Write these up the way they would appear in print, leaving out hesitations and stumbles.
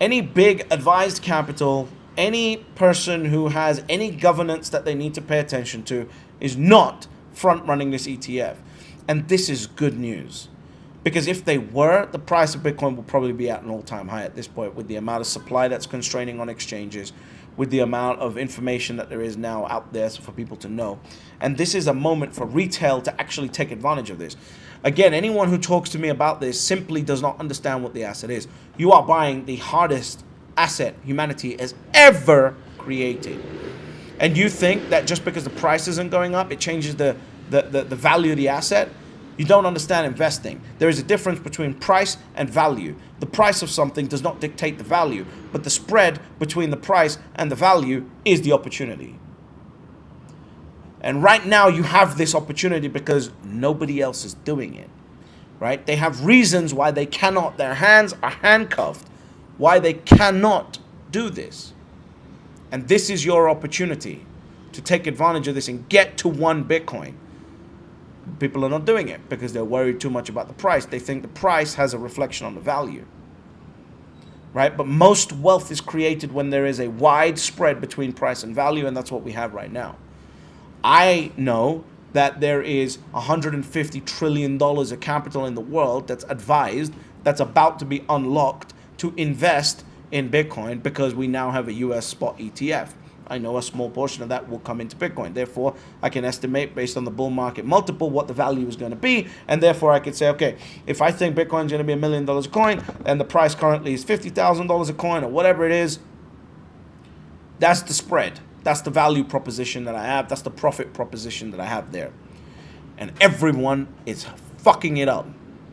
any big advised capital, any person who has any governance that they need to pay attention to is not front running this ETF. And this is good news. Because if they were, the price of Bitcoin will probably be at an all-time high at this point, with the amount of supply that's constraining on exchanges, with the amount of information that there is now out there for people to know. And this is a moment for retail to actually take advantage of this. Again, anyone who talks to me about this simply does not understand what the asset is. You are buying the hardest asset humanity has ever created. And you think that just because the price isn't going up, it changes the value of the asset? You don't understand investing. There is a difference between price and value. The price of something does not dictate the value, but the spread between the price and the value is the opportunity. And right now you have this opportunity because nobody else is doing it, right? They have reasons why they cannot. Their hands are handcuffed, why they cannot do this. And this is your opportunity to take advantage of this and get to 1 Bitcoin. People are not doing it because they're worried too much about the price. They think the price has a reflection on the value, right? But most wealth is created when there is a wide spread between price and value, and that's what we have right now. I know that there is $150 trillion of capital in the world that's advised, that's about to be unlocked to invest in Bitcoin because we now have a US spot ETF. I know a small portion of that will come into Bitcoin. Therefore, I can estimate based on the bull market multiple what the value is going to be. And therefore, I could say, okay, if I think Bitcoin is going to be $1 million a coin and the price currently is $50,000 a coin or whatever it is, that's the spread. That's the value proposition that I have. That's the profit proposition that I have there. And everyone is fucking it up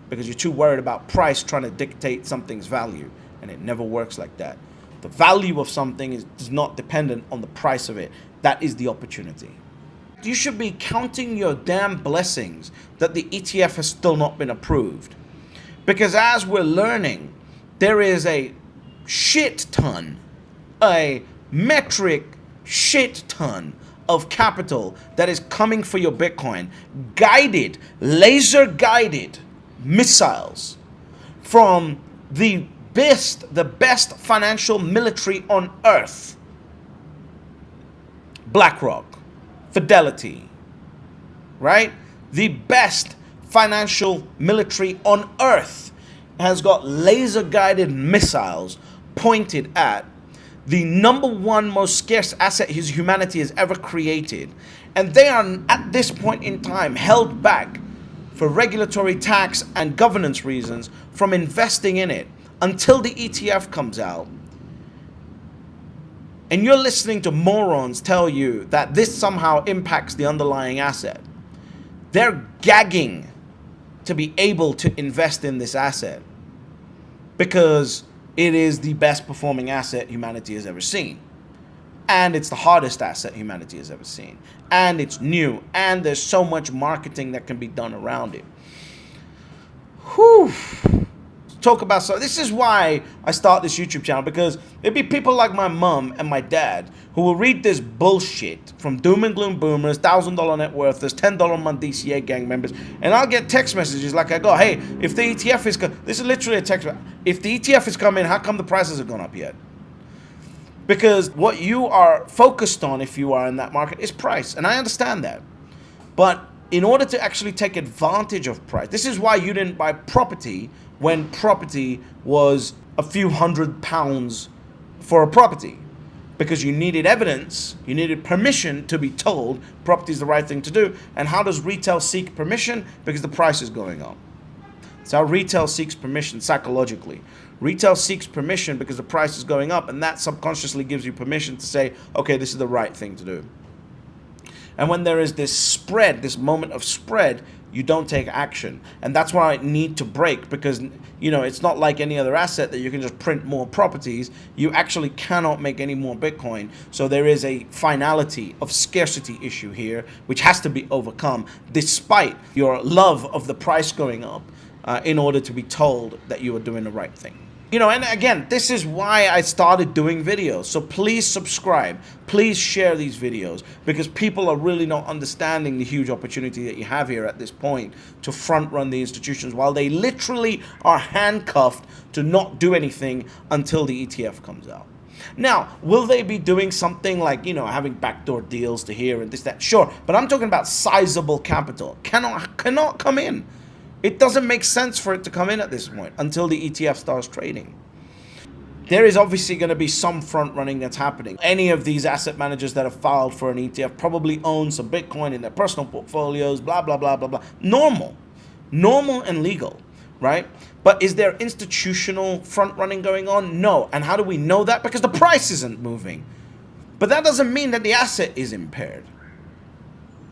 because you're too worried about price trying to dictate something's value. And it never works like that. The value of something is not dependent on the price of it. That is the opportunity. You should be counting your damn blessings that the ETF has still not been approved. Because as we're learning, there is a shit ton, a metric shit ton of capital that is coming for your Bitcoin. Guided, laser guided missiles from the best financial military on earth. BlackRock, Fidelity, right? The best financial military on earth has got laser guided missiles pointed at the #1 most scarce asset humanity has ever created. And they are at this point in time held back for regulatory, tax, and governance reasons from investing in it until the ETF comes out. And you're listening to morons tell you that this somehow impacts the underlying asset. They're gagging to be able to invest in this asset because it is the best performing asset humanity has ever seen. And it's the hardest asset humanity has ever seen. And it's new. And there's so much marketing that can be done around it. Whew. Talk about so this is why I start this YouTube channel, because there'd be people like my mom and my dad who will read this bullshit from doom and gloom boomers, $1,000 net worthers, $10 a month DCA gang members, and I'll get text messages like I go, hey, if the ETF is this is literally a text, if the ETF is coming, how come the prices have gone up yet? Because what you are focused on, if you are in that market, is price, and I understand that, but in order to actually take advantage of price, this is why you didn't buy property when property was a few £100 for a property, because you needed evidence, you needed permission to be told property is the right thing to do. And how does retail seek permission? Because the price is going up. It's how retail seeks permission psychologically. Retail seeks permission because the price is going up, and that subconsciously gives you permission to say, okay, this is the right thing to do. And when there is this spread, this moment of spread, you don't take action. And that's why I need to break, because, you know, it's not like any other asset that you can just print more properties. You actually cannot make any more Bitcoin. So there is a finality of scarcity issue here, which has to be overcome despite your love of the price going up in order to be told that you are doing the right thing. And again, this is why I started doing videos. So please subscribe. Please share these videos, because people are really not understanding the huge opportunity that you have here at this point to front run the institutions, while they literally are handcuffed to not do anything until the ETF comes out. Now, will they be doing something like, having backdoor deals to here and this, that? Sure, but I'm talking about sizable capital. Cannot come in. It doesn't make sense for it to come in at this point until the ETF starts trading. There is obviously going to be some front running that's happening. Any of these asset managers that have filed for an ETF probably own some Bitcoin in their personal portfolios, blah, blah, blah, blah, blah. Normal and legal, right? But is there institutional front running going on? No. And how do we know that? Because the price isn't moving. But that doesn't mean that the asset is impaired,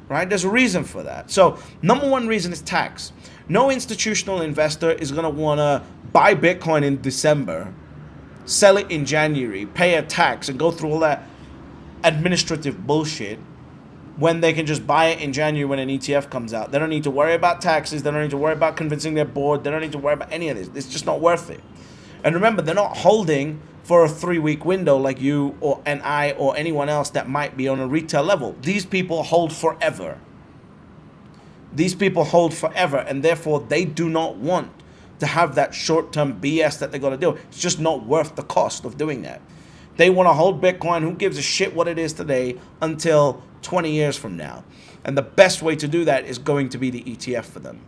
right? There's a reason for that. So number one reason is tax. No institutional investor is going to want to buy Bitcoin in December, sell it in January, pay a tax, and go through all that administrative bullshit when they can just buy it in January when an ETF comes out. They don't need to worry about taxes. They don't need to worry about convincing their board. They don't need to worry about any of this. It's just not worth it. And remember, they're not holding for a 3-week window like you and I or anyone else that might be on a retail level. These people hold forever. These people hold forever, and therefore they do not want to have that short-term BS that they got to do. It's just not worth the cost of doing that. They want to hold Bitcoin, who gives a shit what it is today, until 20 years from now. And the best way to do that is going to be the ETF for them.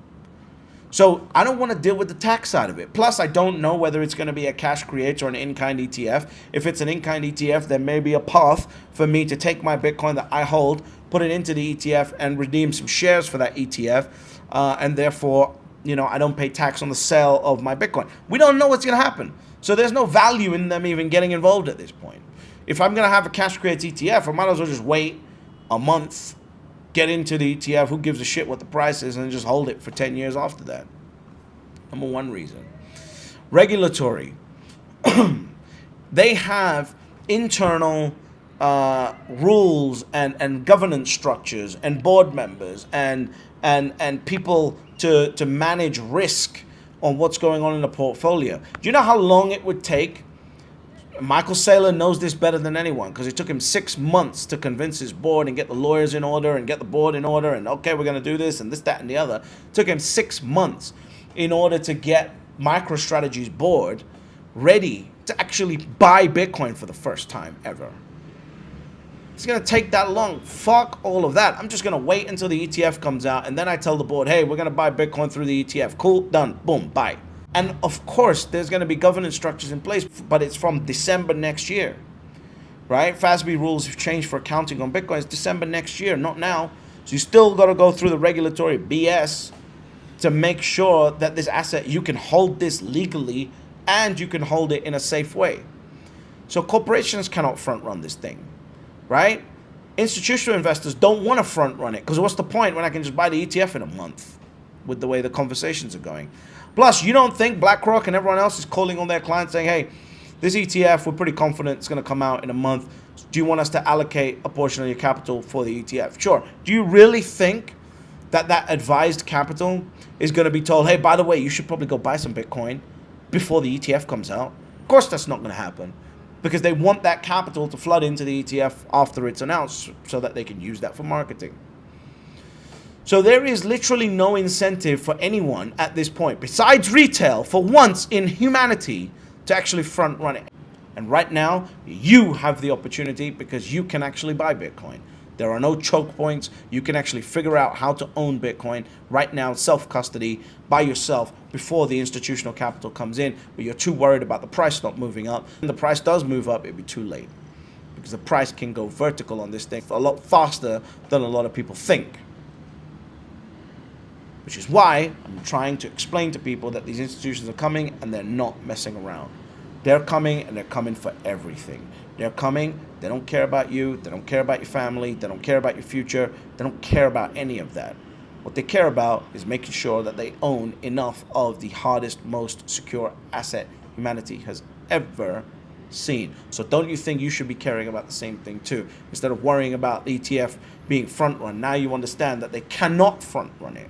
So I don't want to deal with the tax side of it. Plus, I don't know whether it's going to be a cash create or an in-kind ETF. If it's an in-kind ETF, there may be a path for me to take my Bitcoin that I hold, put it into the ETF, and redeem some shares for that ETF. And therefore, I don't pay tax on the sale of my Bitcoin. We don't know what's going to happen. So there's no value in them even getting involved at this point. If I'm going to have a cash creates ETF, I might as well just wait a month, get into the ETF, who gives a shit what the price is, and just hold it for 10 years after that. Number one reason. Regulatory. They have internal rules and governance structures and board members and people to manage risk on what's going on in the portfolio. Do you know how long it would take? Michael Saylor knows this better than anyone, because it took him 6 months to convince his board and get the lawyers in order and get the board in order and, okay, we're going to do this and this, that, and the other. It took him 6 months in order to get MicroStrategy's board ready to actually buy Bitcoin for the first time ever. It's going to take that long. Fuck all of that. I'm just going to wait until the ETF comes out, and then I tell the board, hey, we're going to buy Bitcoin through the ETF. Cool, done, boom, buy. And of course, there's going to be governance structures in place, but it's from December next year, right? FASB rules have changed for accounting on Bitcoin. It's December next year, not now. So you still got to go through the regulatory BS to make sure that this asset, you can hold this legally and you can hold it in a safe way. So corporations cannot front run this thing, right? Institutional investors don't want to front run it, because what's the point when I can just buy the ETF in a month with the way the conversations are going? Plus, you don't think BlackRock and everyone else is calling on their clients saying, hey, this ETF, we're pretty confident it's going to come out in a month. Do you want us to allocate a portion of your capital for the ETF? Sure. Do you really think that advised capital is going to be told, hey, by the way, you should probably go buy some Bitcoin before the ETF comes out? Of course that's not going to happen, because they want that capital to flood into the ETF after it's announced so that they can use that for marketing. So there is literally no incentive for anyone at this point, besides retail, for once in humanity, to actually front run it. And right now, you have the opportunity, because you can actually buy Bitcoin. There are no choke points. You can actually figure out how to own Bitcoin right now, self-custody, by yourself, before the institutional capital comes in. But you're too worried about the price not moving up. When the price does move up, it'll be too late, because the price can go vertical on this thing a lot faster than a lot of people think. Which is why I'm trying to explain to people that these institutions are coming and they're not messing around. They're coming, and they're coming for everything. They're coming, they don't care about you, they don't care about your family, they don't care about your future, they don't care about any of that. What they care about is making sure that they own enough of the hardest, most secure asset humanity has ever seen. So don't you think you should be caring about the same thing too? Instead of worrying about the ETF being front run, now you understand that they cannot front run it.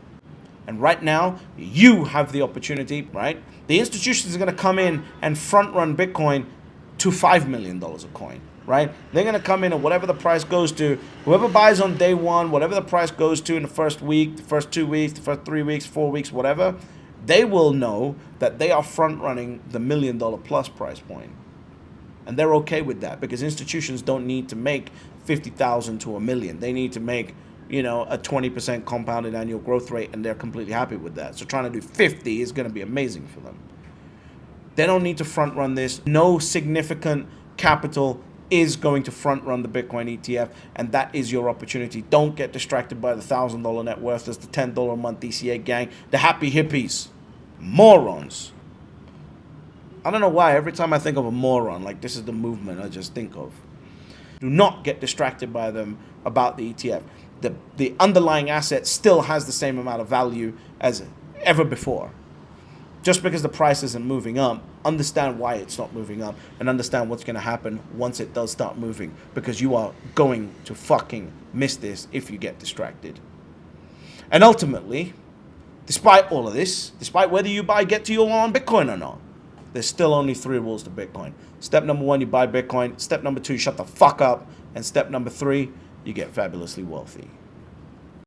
And right now, you have the opportunity, right? The institutions are going to come in and front run Bitcoin to $5 million a coin, right? They're going to come in at whatever the price goes to. Whoever buys on day one, whatever the price goes to in the first week, the first 2 weeks, the first 3 weeks, 4 weeks, whatever, they will know that they are front running the $1 million plus price point. And they're okay with that because institutions don't need to make 50,000 to 1 million. They need to make, you know, a 20% compounded annual growth rate, and they're completely happy with that. So trying to do 50 is going to be amazing for them. They don't need to front run this. No significant capital is going to front run the Bitcoin ETF, and that is your opportunity. Don't get distracted by the $1,000 net worth, the $10 a month DCA gang, the happy hippies, morons. I don't know why every time I think of a moron, like this is the movement I just think of. Do not get distracted by them about the ETF. The underlying asset still has the same amount of value as ever before. Just because the price isn't moving up, understand why it's not moving up and understand what's going to happen once it does start moving, because you are going to fucking miss this if you get distracted. And ultimately, despite all of this, despite whether you get to your on Bitcoin or not, there's still only 3 rules to Bitcoin. Step number 1, you buy Bitcoin. Step number 2, shut the fuck up. And step number 3, you get fabulously wealthy.